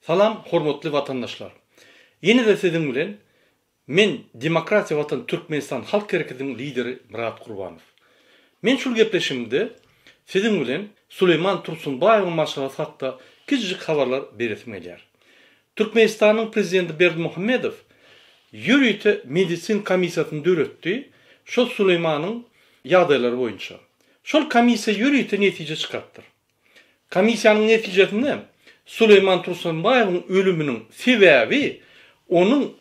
Salam, hormatly vatandaşlar. Yeni de sizin bilen men Demokratiya Vatan Türkmenistan Halk Hareketi'nin lideri Murat Kurbanov. Men şul gepleşimde sizin bilen Süleyman Tursunbayewiň maşgalası hakda küçücük habarlar beresim edýär. Türkmenistan'ın prezidenti Berdimuhammedow Ýürüýte medisin komissiýasyny döretdi. Şol Süleymanyň ýagdaýlary boýunça. Şol komissiýa ýürüýte netije çykapdyr. Komissiýanyň netijesinde Süleyman Tursunbayewiň ölüminiň sebäbi onun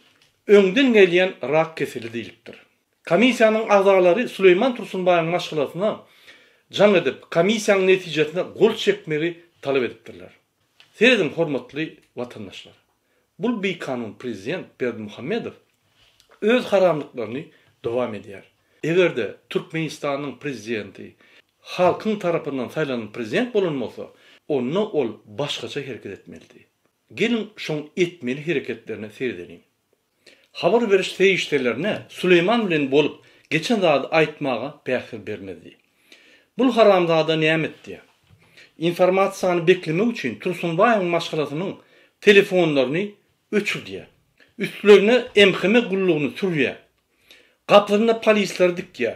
öňden gelýän rak keseli diýilipdir. Komissiýanyň agzalary Süleyman Tursunbayewiň maşgalasyna jaň edip komissiýanyň netijesinde gol çekmegi talap edipdirler. Seredin hormatly vatandaşlar. Bul bir kanun prezident Berdimuhammedow öz haramlyklaryny dowam edýär. Egerde Türkmenistanyň prezidenti halkyň tarapyndan saýlanan prezident bolanmasa, onu ol başgaça hereket etmeli. Gelin şoň etmeli hereketlerine seyredelim. Habar beriş seýişlerine Süleyman bilen bolup geçen zady aýtmaga pähir bermedi. Bul haramzada näme etdi? İnformasiýany beklemek üçin Tursunbayewiň maşgalasynyň telefonlaryny öçürdi. Üstlerine emhime gullugyny sürýär. Gapyna polisler dikýär.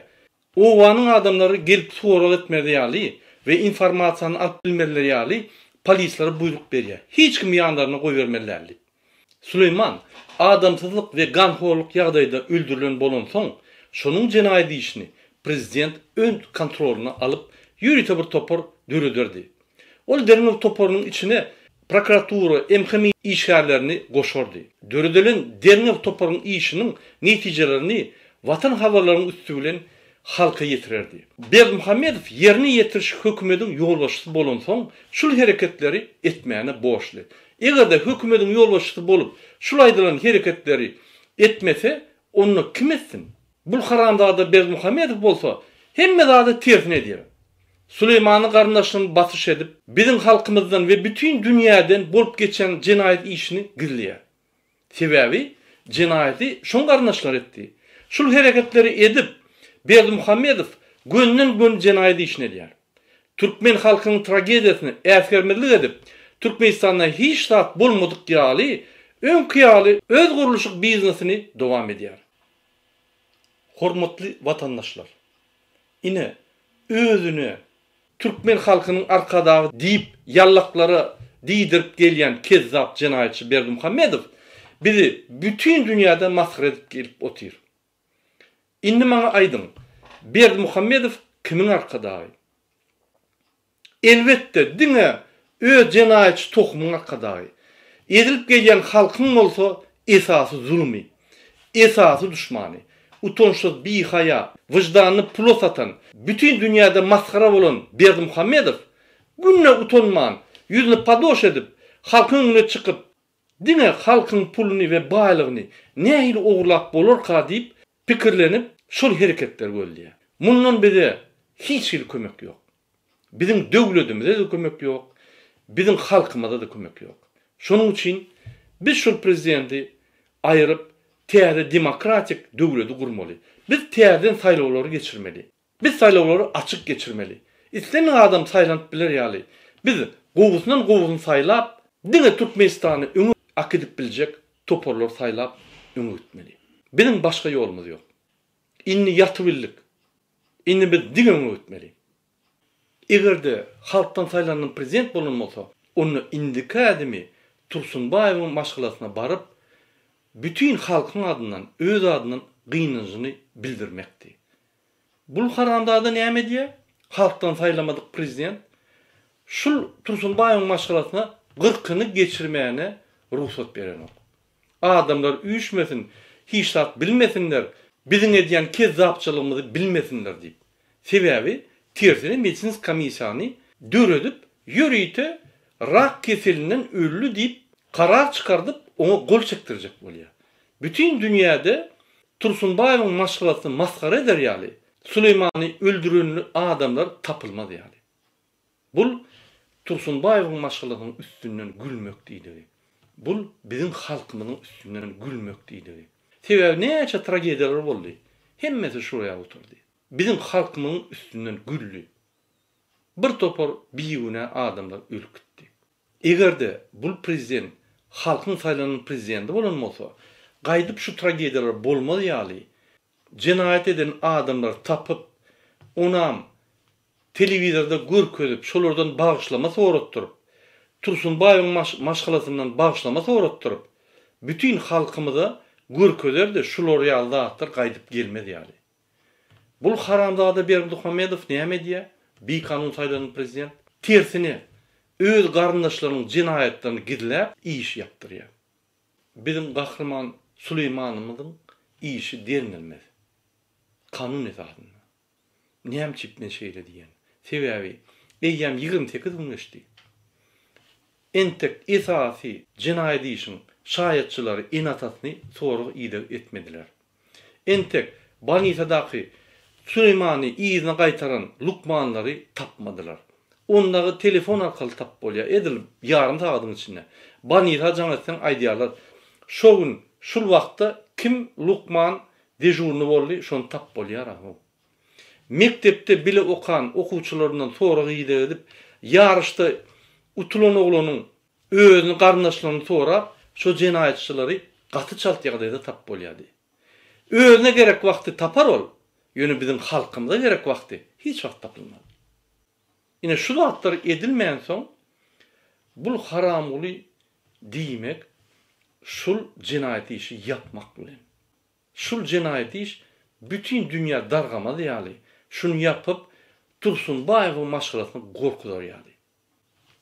Owanyň adamlary gelip soral etmeli ýaly we informasiýany alyp bilmeleri ýaly polislere buyruk berýär. Hiç kim ýanlaryna goý bermeliler. Süleyman adamsyzlyk we ganhorluk ýagdaýda öldürilen bolan soň şonuň jenaýat işini prezident ön kontrolüne alyp ýürüýte bir topor döredirdi. Ol derňew toporunyň içine prokuratura emhimi işgärlerini goşurdy. Döredilen derňew toporunyň işiniň netijelerini Vatan habarlarynyň üstü bilen halka ýetirerdi. Berdimuhammedow ýerine ýetiriş hökümetiň ýolbaşçysy bolan soň şul hereketleri etmäne boşly. Egerde hökümetiň ýolbaşçysy bolup şul aýdylan hereketleri etmese, onu kim etsin? Bul haramda Berdimuhammedow bolsa, hemme zady tersine edýär. Süleymany garyndaşyny basyş edip, biziň halkymyzdan we bütün dünýäden bolup geçen jenaýat işini gizleýär. Sebäbi jenaýaty şoň garyndaşlar etdi. Şul hereketleri edip Berdimuhammedow gönden gün jenaýat işini edýär. Türkmen halkynyň tragediýasyny äsgermezlik edip, Türkmenistanda hiç zat bolmadyk ýaly, öňkü ýaly öz guruluşyk biznesini dowam edýär. Hormatly vatandaşlar, ine özüni Türkmen halkynyň arkadagy diýip ýallaklara diýdirip gelýän kezzap jenaýatçy Berdimuhammedow bizi bütün dünýäde maskara edip gelip otyr. Indi maňa aýdyn, Berdimuhammedow kimiň arkadagy? Elbetde diňe öz jenaýatçy tohumyň arkadagy. Edilip gelýän halkyň bolsa esasy zulmy, esasy düşmany. Utonşsuz bihaya, vicdanını pulo satan, bütün dünýäde maskara bolan Berdimuhammedow günne utonman, yüzünü padoş edip, halkyň önüne çykyp, diňe halkyň puluny we baýlygyny nähili ogurlap bolarka diýip pikirlenip şol hereketler gördü. Mundan bize hiç kömek ýok. Biziň döwletimize de kömek ýok, biziň halkymyza da kömek ýok. Şonuň üçin biz şol prezidenti aýryp täze demokratik döwleti gurmaly. Biz täzeden saýlawlary geçirmeli. Biz saýlawlary açyk geçirmeli. Isleňe adam saýlanyp biler ýaly. Biz gowusundan gowusun saýlap, diňe Türkmenistany öňe akydip biljek toporlar saýlap öňe gitmeli. Biziň başga ýolumuz ýok. Inni ýatybildik. Inni biz diňe öňe gitmeli. Egerde halkdan saýlanan prezident bolanmasa, onu indika adamy Tursunbayewiň maşgalasyna baryp bütün halkyň adyndan, öz adyndan gynanyjyny bildirmekdi. Bul haramda da näme diýär? Halkdan saýlamadyk prezident şul Tursunbayewiň maşgalasyna 40-ny geçirmäne ruhsat berenok. Adamlar üýüşmesin, hiç zat bilmesinler, biziň edýän kezzapçylygymyzy bilmesinler diýip. Sebäbi tersine medisin komissiýany döredip, ýürüýte rak keselinden ölü diýip karar çıkardıp ona gol çektirecek bolýar. Bütün dünýäde Tursunbayewiň maşgalasyny maskara eder ýaly. Süleymany öldürenli adamlar tapylmady ýaly. Bul Tursunbayewiň maşgalasynyň üstünden gülmek diýdi. Bul biziň halkymyzyň üstünden gülmek diýdi. Sebäbi näçe tragediýalar boldy. Hemmesi şuraya oturdy. Biziň halkymyzyň üstünden güldü. Bir topor biýüne adamlar ölüp gitdi. Egerde bul prezident halkyň saýlanan prezidenti bolan bolsa, gaýdyp şu tragediýalar bolmaly ýaly. Cinayet eden adamlar tapıp, onam televizorda görkezip, şolardan bağışlama soratdyryp, Tursunbaýyň maşgalasyndan bağışlama soratdyryp, bütün halkymyza görkezerde şular ýaly zatlar gaýdyp gelmedi ýaly. Bul haramzada Berdimuhammedow näme diýär? Bir kanun saýlanan prezident tersine öz garyndaşlarynyň jinayetlerini gizläp iş ýapdyrýar. Bizim gahrman Süleymanymyzyň işi derinilmez. Kanun esasında. Näme çipmen şeýle diýen. Sebäbi eýýäm 28 gün geçdi. Entek esasy jinayet işin şahyatçylary enatasyny soruq ýyda etmediler. Entek Bani Sadaky Süleymany ýyzyna gaýtaran lukmanlary tapmadylar. Ondagy telefon arkaly tap bolýar. Edilip ýarym sagatyň içinde. Bani Sadaky aýdýarlar. Şo gün şul wagtda kim lukman dejurny boldy, şonu tap bolýar. Mektepde bile okan okuwçylaryndan soruq ýyda edip, ýarışda utulan oglanyň özüni garyndaşlaryny sorap, şo jinayetçilary gaty çalt ýagdaýda tap bolýardy. Özüne gerek wagty tapar ol. Ýöne bizim halkymyza gerek wagty hiç wagt tapylmaz. Ine şu zatlar edilmeýän soň bul haramly diýmek şul jinayet işi yapmak bilen. Şul jinayet iş bütün dünýä dargamaz ýaly. Şunu yapıp Tursunbaýyň maşgalasyny gorkudar ýaly.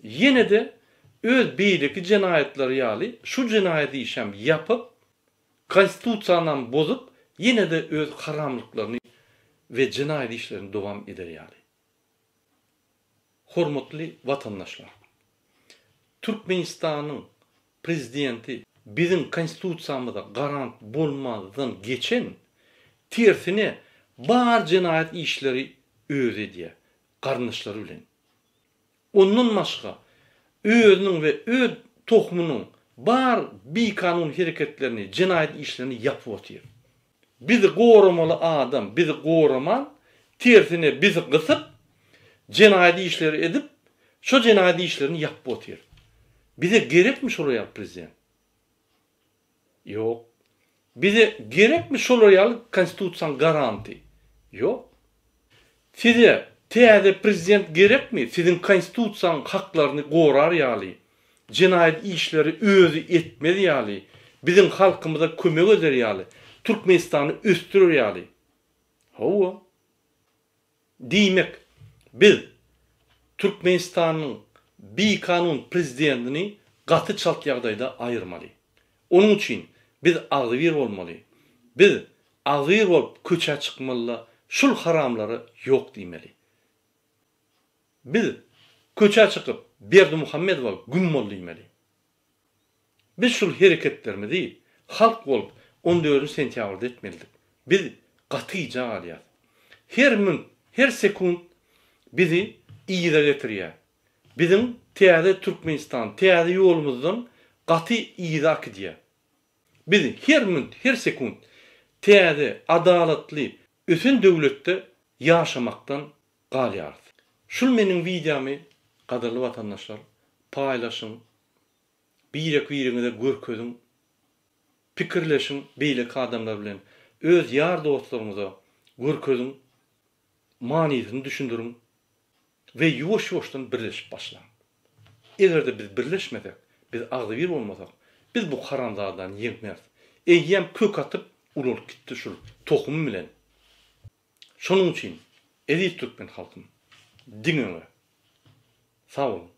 Ýene de öz beýleki jinayetleri ýaly şu jinayet işem yapıp konstitusiýany bozup ýene de öz haramlyklaryny ve jinayet işlerini dowam eder ýaly. Hormatly watandaşlar. Türkmenistanyň prezidenti bizim konstitusiýamyzda garant bolmadan geçen tersine bar jinayet işleri özü diye garnyşlary bilen. Ondan başga özüniň we öz tohumunyň bar bir kanun hereketlerini, jinayet işlerini yapıp otyr. Bizi goramaly adam, bizi goraman tersine bizi gysyp jinayet işleri edip, şo jinayet işlerini yapıp otyr. Bize gerekmi şolary prezident? Yok. Bize gerekmi şolary konstitusiýaň garanti? Yok. Size täze prezident gerekmi? Sizin konstitusiýaň haklaryny gorar ýaly. Jinayet işleri özü etmeli ýaly. Bizim halkymyza kömek eder ýaly. Türkmenistany östürür ýaly. Hawa. Diýmek biz Türkmenistanyň bir kanun prezidentini gaty çalt ýagdaýda aýyrmaly. Onun üçin biz agzybir bolmaly. Biz agzybir bolup köçe çykmaly, şul haramlary ýok diýmeli. Biz köçe çykyp Berdimuhammedowa gümmol diýmeli. Biz şul hereketlerimizi halk bolup 14 sentýabrda etmelidik. Biz gatyja alýar. Her min, her sekund bizi iýide getirýär. Bizim täze Türkmenistan, täze ýolumuzdan gaty iýide akydýar. Biz her min, her sekund täze, adalatly, ösün döwletde ýaşamakdan galýarys. Şul meniň videomy gaderli watandaşlar paýlaşyň, birek-bireňizde görkezin, pikirleşin beýleki adamlar bilen, öz ýar dostlaryňyza görkezin, manysyny düşündürin we ýuwaş-ýuwaşdan birleşip başlaň. Egerde biz birleşmesek, biz agzybir bolmasak, biz bu haramzadan ýegmez. Eýýäm kök atyp ulap gitdi şul tohum bilen. Şonuň üçin eziz türkmen halkym, diňe. Sağ olun.